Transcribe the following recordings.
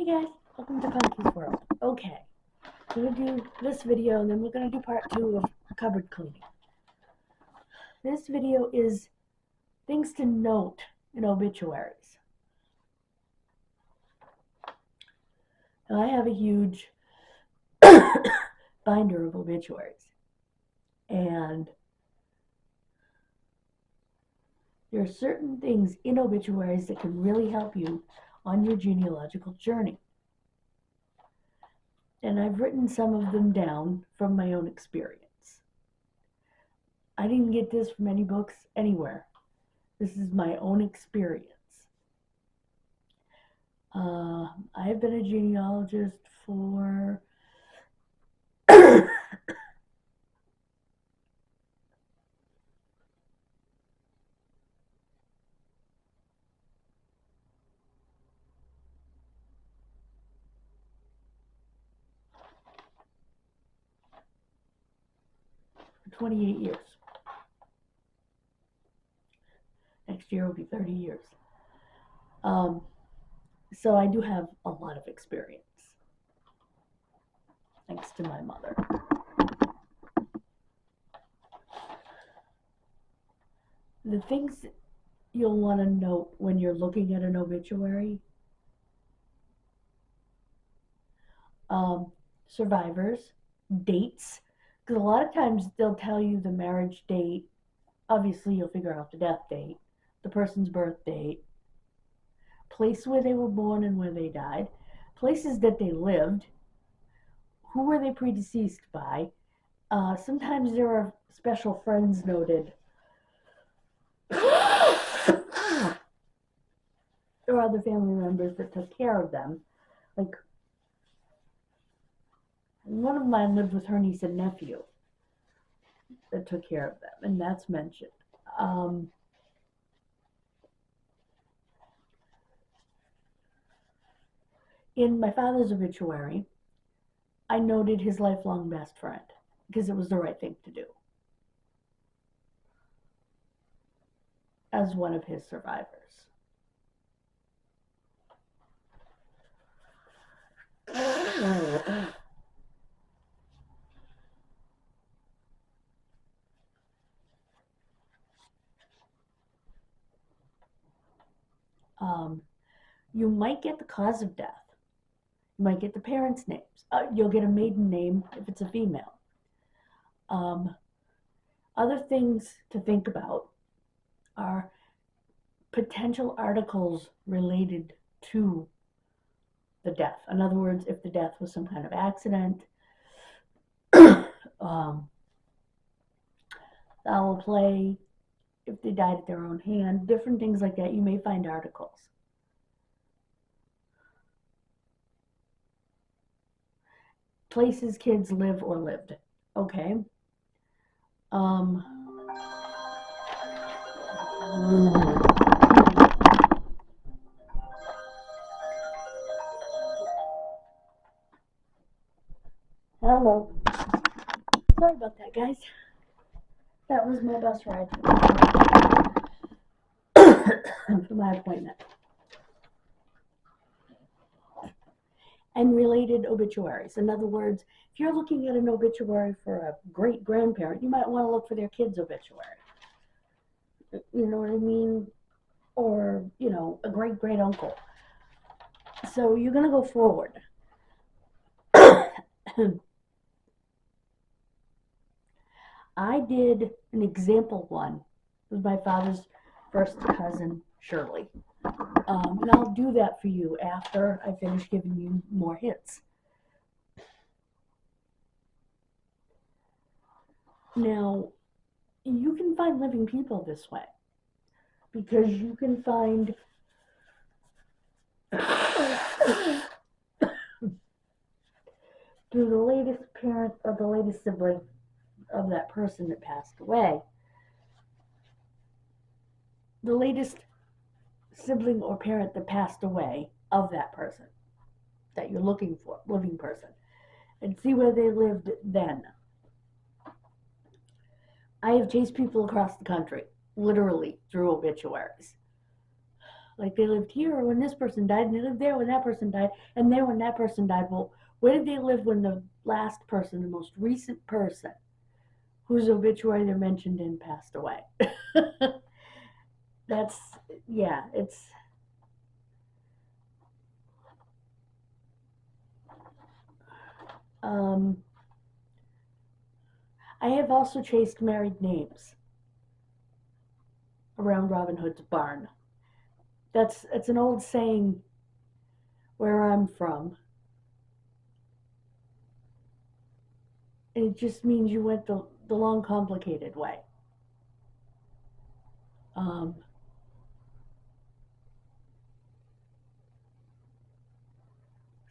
guys, welcome to Funky's World. Okay, we're going to do this video and then we're going to do part 2 of cupboard cleaning. This video is things to note in obituaries. Now, I have a huge binder of obituaries, and there are certain things in obituaries that can really help you on your genealogical journey. And I've written some of them down from my own experience. I didn't get this from any books anywhere. This is my own experience. I have been a genealogist for 28 years. Next year will be 30 years. So I do have a lot of experience, thanks to my mother. The things you'll want to note when you're looking at an obituary: survivors, dates, because a lot of times they'll tell you the marriage date. Obviously, you'll figure out the death date, the person's birth date, place where they were born and where they died, places that they lived, who were they predeceased by. Sometimes there are special friends noted, or other family members that took care of them. Like, one of mine lived with her niece and nephew that took care of them, and that's mentioned. In my father's obituary, I noted his lifelong best friend because it was the right thing to do as one of his survivors. You might get the cause of death. You might get the parents' names. You'll get a maiden name if it's a female. Other things to think about are potential articles related to the death. In other words, if the death was some kind of accident, foul play, if they died at their own hand, different things like that, you may find articles. Places kids live or lived. Okay. Hello. Sorry about that, guys. That was my bus ride for my appointment. And related obituaries. In other words, if you're looking at an obituary for a great-grandparent, you might want to look for their kid's obituary. You know what I mean? Or, you know, a great-great-uncle. So you're going to go forward. I did an example one with my father's first cousin, Shirley. And I'll do that for you after I finish giving you more hits. Now, you can find living people this way, because you can find through the latest parent or the latest sibling of that person that passed away, the latest sibling or parent that passed away of that person that you're looking for, living person, and see where they lived then. I have chased people across the country, literally through obituaries. Like they lived here when this person died, and they lived there when that person died, and there when that person died. Well, where did they live when the last person, the most recent person whose obituary they're mentioned in, passed away? That's, yeah, it's, um, I have also chased married names around Robin Hood's barn. It's an old saying where I'm from. And it just means you went the long, complicated way. Um,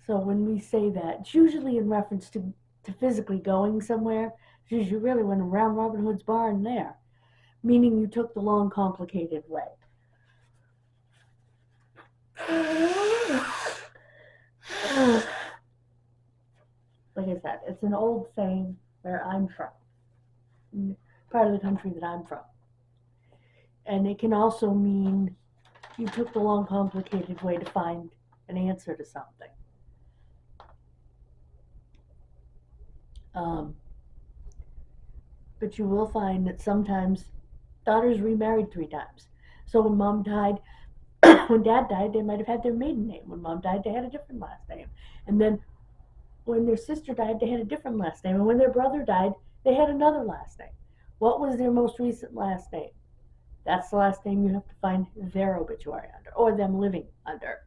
so when we say that, it's usually in reference to physically going somewhere. Because you really went around Robin Hood's barn there, meaning you took the long, complicated way. Like I said, it's an old saying where I'm from, part of the country that I'm from. And it can also mean you took the long, complicated way to find an answer to something. Um, but you will find that sometimes daughters remarried 3 times. So when mom died, when dad died, they might have had their maiden name. When mom died, they had a different last name. And then when their sister died, they had a different last name. And when their brother died, they had another last name. What was their most recent last name? That's the last name you have to find their obituary under, or them living under.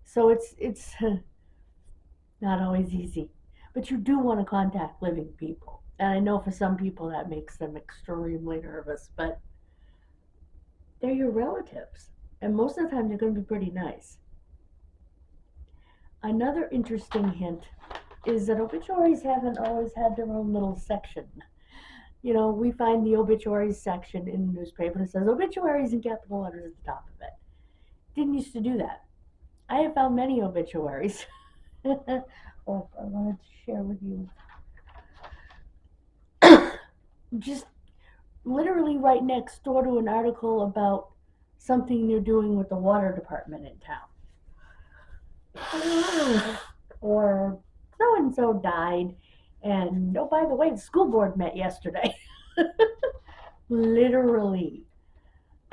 So it's not always easy, but you do want to contact living people, and I know for some people that makes them extremely nervous, but they're your relatives, and most of the time they're going to be pretty nice. Another interesting hint is that obituaries haven't always had their own little section. We find the obituaries section in the newspaper and it says obituaries in capital letters at the top of it. Didn't used to do that. I have found many obituaries. Oh, I wanted to share with you. Just literally right next door to an article about something they're doing with the water department in town. Or so and so died, and oh, by the way, the school board met yesterday. Literally.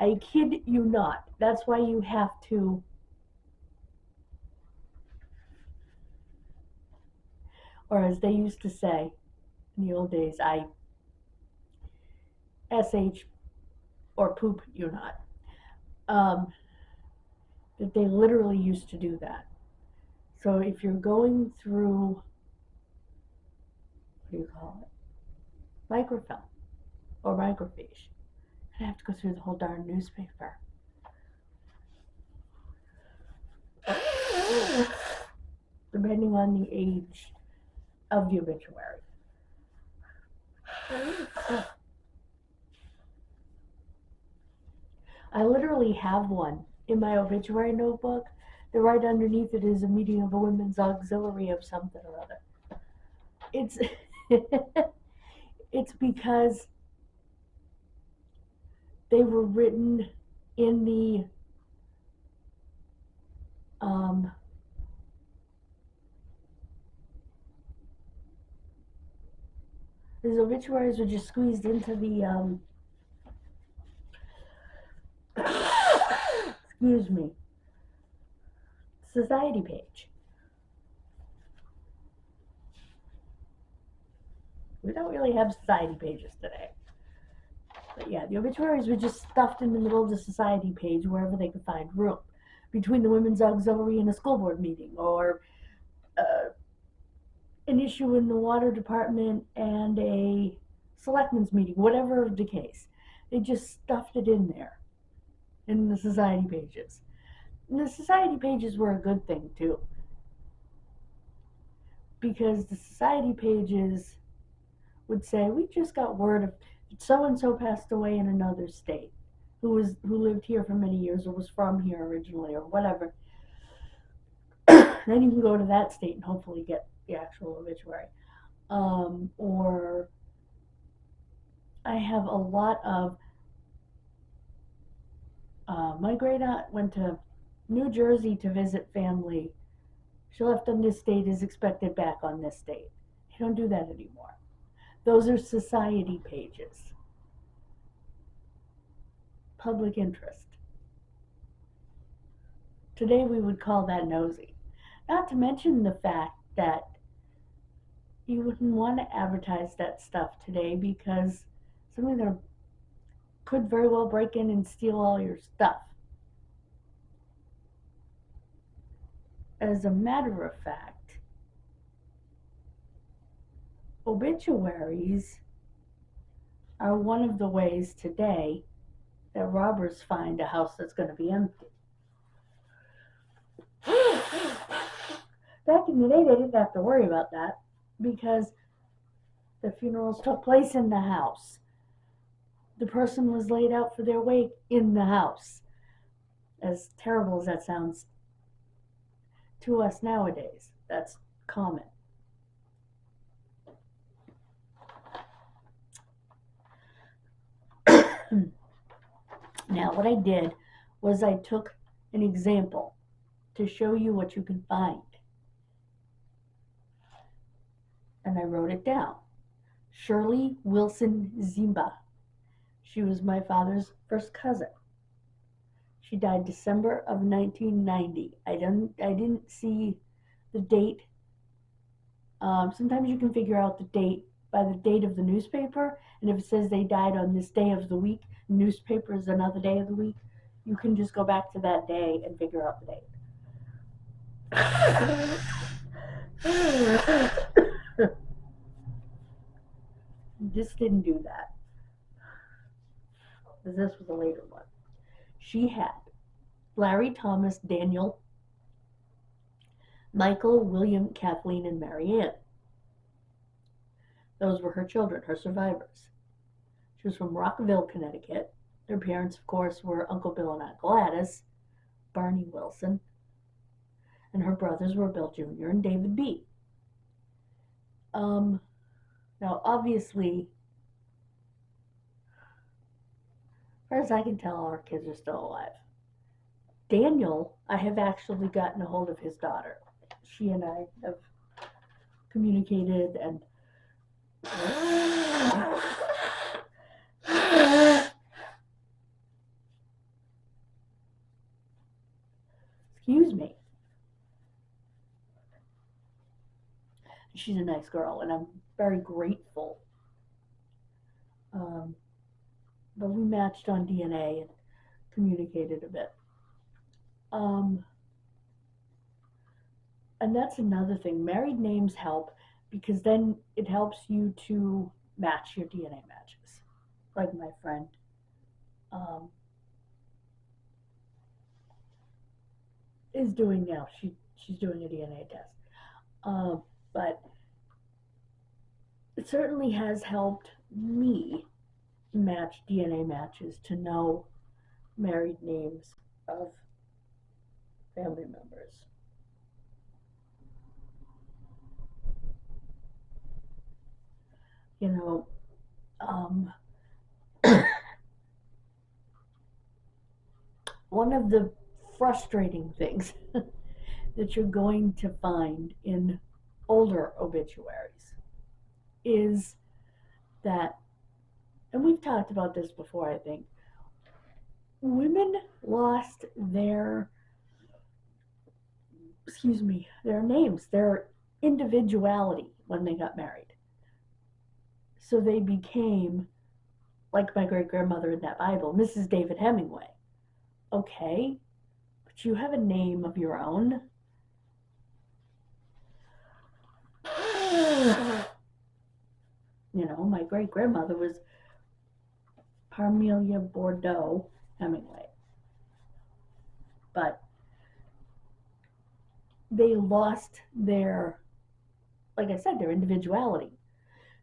I kid you not. That's why you have to, or as they used to say in the old days, I SH or poop you not. That they literally used to do that. So if you're going through, what do you call it? Microfilm or microfiche. I have to go through the whole darn newspaper. Depending on the age of the obituary. I literally have one in my obituary notebook. The right underneath it is a meeting of a women's auxiliary of something or other. It's it's because they were written in these obituaries were just squeezed into the excuse me, society page. We don't really have society pages today. But yeah, the obituaries were just stuffed in the middle of the society page wherever they could find room, between the women's auxiliary and a school board meeting, or an issue in the water department and a selectmen's meeting, whatever the case. They just stuffed it in there in the society pages. And the society pages were a good thing too, because the society pages would say, we just got word of so and so passed away in another state, who lived here for many years or was from here originally or whatever. Then you can go to that state and hopefully get the actual obituary. Or I have a lot of My great aunt went to New Jersey to visit family. She left on this date, is expected back on this date. You don't do that anymore. Those are society pages. Public interest. Today we would call that nosy. Not to mention the fact that you wouldn't want to advertise that stuff today because somebody could very well break in and steal all your stuff. As a matter of fact, obituaries are one of the ways today that robbers find a house that's going to be empty. Back in the day, they didn't have to worry about that because the funerals took place in the house. The person was laid out for their wake in the house. As terrible as that sounds to us nowadays, that's common. Now, what I did was I took an example to show you what you can find. And I wrote it down. Shirley Wilson Zimba. She was my father's first cousin. She died December of 1990. I didn't see the date. Sometimes you can figure out the date by the date of the newspaper, and if it says they died on this day of the week, newspaper is another day of the week, you can just go back to that day and figure out the date. This didn't do that. This was a later one. She had Larry, Thomas, Daniel, Michael, William, Kathleen, and Marianne. Those were her children, her survivors. She was from Rockville, Connecticut. Their parents, of course, were Uncle Bill and Aunt Gladys, Barney Wilson, and her brothers were Bill Jr. and David B. Now, obviously, as far as I can tell, all our kids are still alive. Daniel, I have actually gotten a hold of his daughter. She and I have communicated and excuse me. She's a nice girl, and I'm very grateful. But we matched on DNA and communicated a bit. And that's another thing. Married names help because then it helps you to match your DNA matches. Like my friend. Is doing now. She's doing a DNA test. But it certainly has helped me match DNA matches to know married names of family members. You know, one of the frustrating things that you're going to find in older obituaries is that, and we've talked about this before, I think, women lost their names, their individuality when they got married. So they became, like my great grandmother in that Bible, Mrs. David Hemingway. Okay, but you have a name of your own. You know, my great grandmother was Parmelia Bordeaux Hemingway. But they lost their, like I said, their individuality.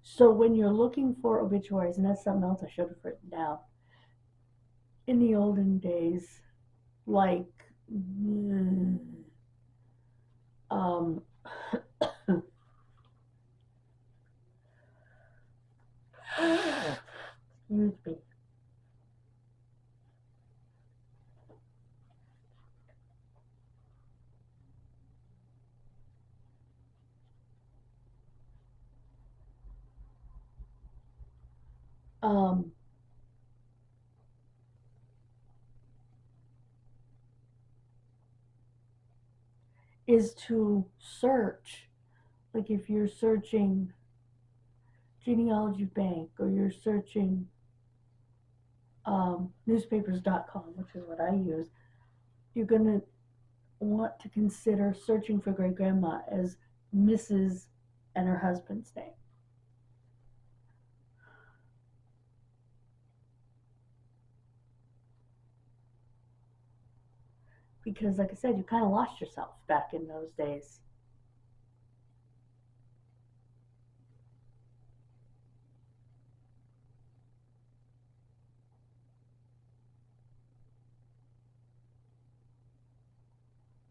So when you're looking for obituaries, and that's something else I should have written down, in the olden days, like, excuse me. um, is to search. Like if you're searching Genealogy Bank or you're searching newspapers.com, which is what I use, you're going to want to consider searching for great grandma as Mrs. and her husband's name. Because, like I said, you kind of lost yourself back in those days.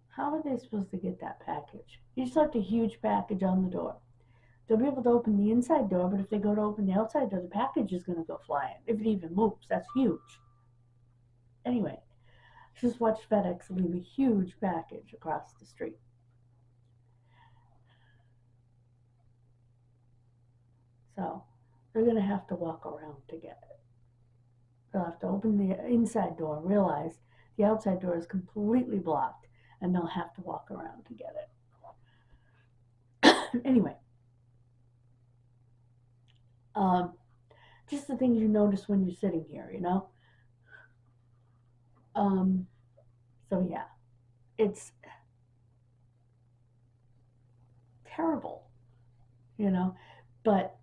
How are they supposed to get that package? You just left a huge package on the door. They'll be able to open the inside door, but if they go to open the outside door, the package is going to go flying. If it even moves, that's huge. Anyway, just watched FedEx leave a huge package across the street. So they're going to have to walk around to get it. They'll have to open the inside door and realize the outside door is completely blocked, and they'll have to walk around to get it. Anyway, just the things you notice when you're sitting here, you know? So yeah, it's terrible, you know? But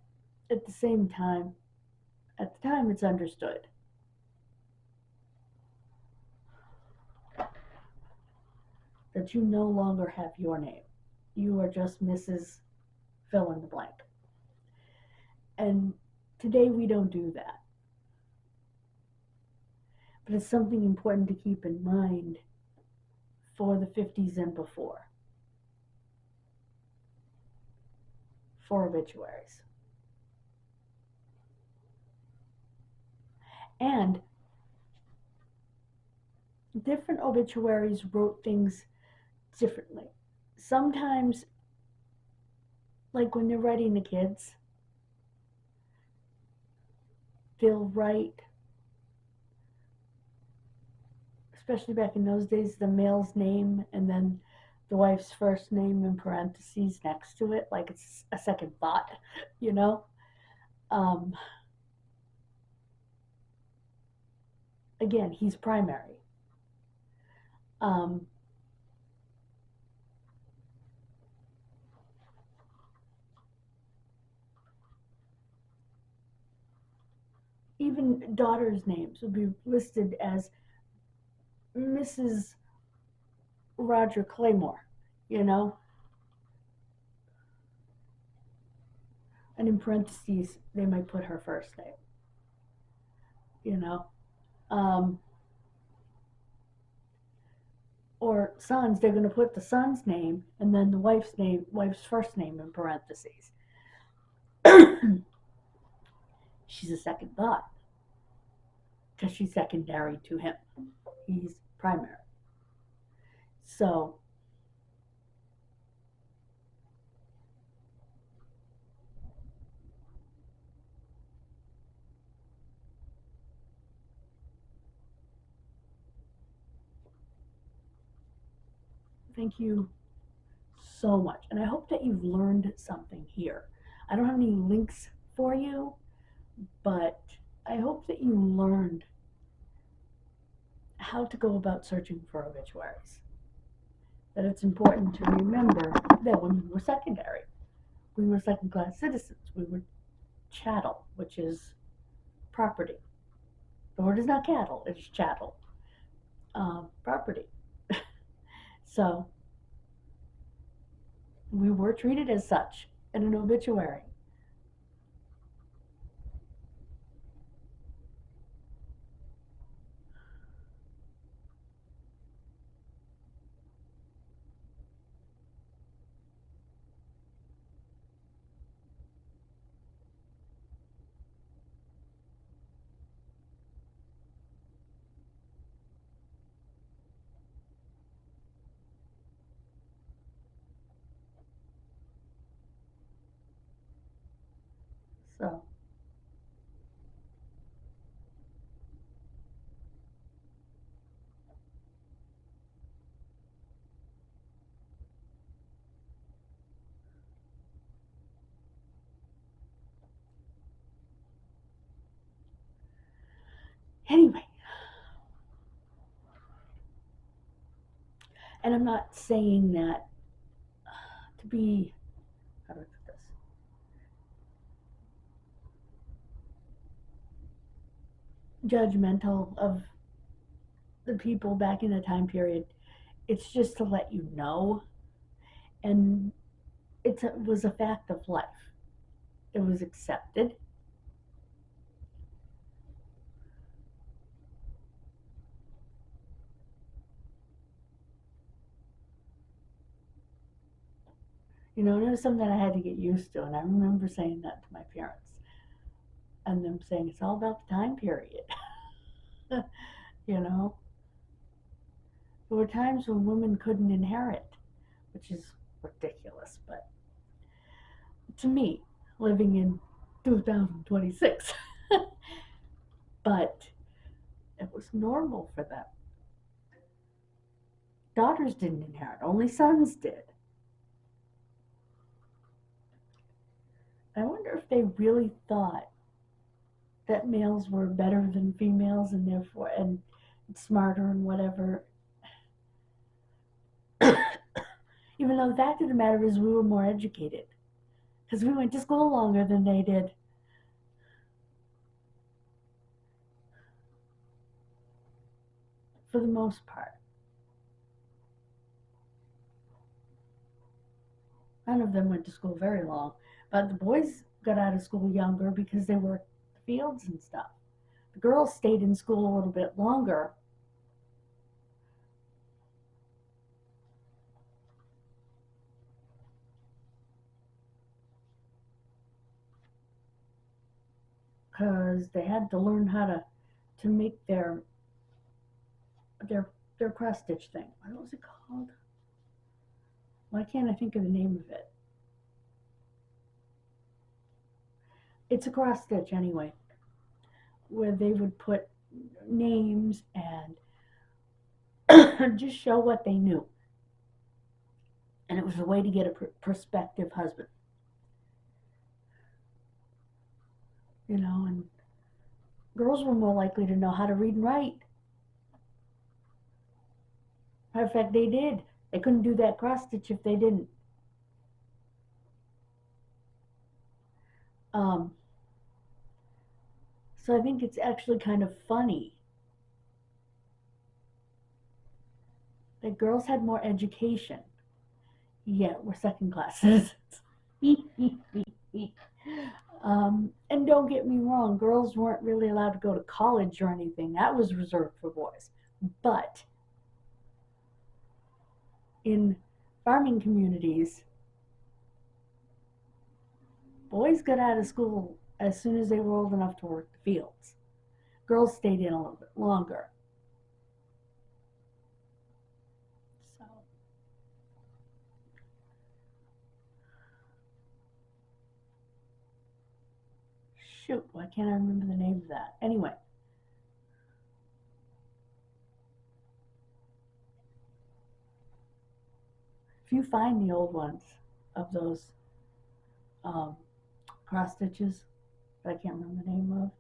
at the same time, at the time it's understood. That you no longer have your name. You are just Mrs. Fill in the blank. And today we don't do that. But it's something important to keep in mind for the 50s and before, for obituaries. And different obituaries wrote things differently. Sometimes, like when they're writing the kids, they'll write, especially back in those days, the male's name and then the wife's first name in parentheses next to it, like it's a second thought, you know? Um, Again, he's primary. Um, Even daughters' names would be listed as Mrs. Roger Claymore, you know? And in parentheses, they might put her first name, you know? Um, or sons, they're going to put the son's name and then the wife's first name in parentheses. She's a second thought because she's secondary to him. He's primary. So, thank you so much. And I hope that you've learned something here. I don't have any links for you, but I hope that you learned how to go about searching for obituaries. That it's important to remember that women were secondary. We were second class citizens. We were chattel, which is property. The word is not cattle, it's chattel. Property. So we were treated as such in an obituary. So Anyway, and I'm not saying that to be, how do I put this? Judgmental of the people back in the time period. It's just to let you know. And it was a fact of life. It was accepted. You know, and it was something I had to get used to. And I remember saying that to my parents. And them saying it's all about the time period. You know? There were times when women couldn't inherit, which is ridiculous. But to me, living in 2026, but it was normal for them. Daughters didn't inherit, only sons did. I wonder if they really thought that males were better than females and therefore and smarter and whatever. Even though the fact of the matter is we were more educated because we went to school longer than they did. For the most part. None of them went to school very long, but the boys got out of school younger because they worked the fields and stuff. The girls stayed in school a little bit longer. Because they had to learn how to make their cross stitch thing. What was it called? Why can't I think of the name of it? It's a cross stitch anyway, where they would put names and just show what they knew. And it was a way to get a prospective husband. You know, and girls were more likely to know how to read and write. Matter of fact, they did. They couldn't do that cross stitch if they didn't. So I think it's actually kind of funny that girls had more education, yet we're second class citizens. And don't get me wrong, girls weren't really allowed to go to college or anything. That was reserved for boys. But in farming communities, boys got out of school as soon as they were old enough to work the fields. Girls stayed in a little bit longer. So, shoot, why can't I remember the name of that? Anyway. If you find the old ones of those cross stitches that I can't remember the name of,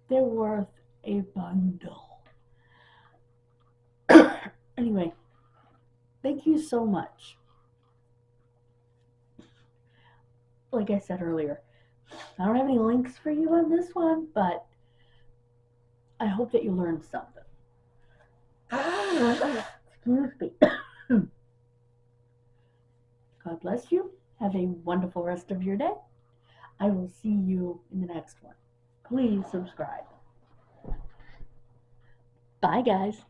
they're worth a bundle. Anyway, thank you so much. Like I said earlier, I don't have any links for you on this one, but I hope that you learned something. Excuse me. God bless you. Have a wonderful rest of your day. I will see you in the next one. Please subscribe. Bye, guys.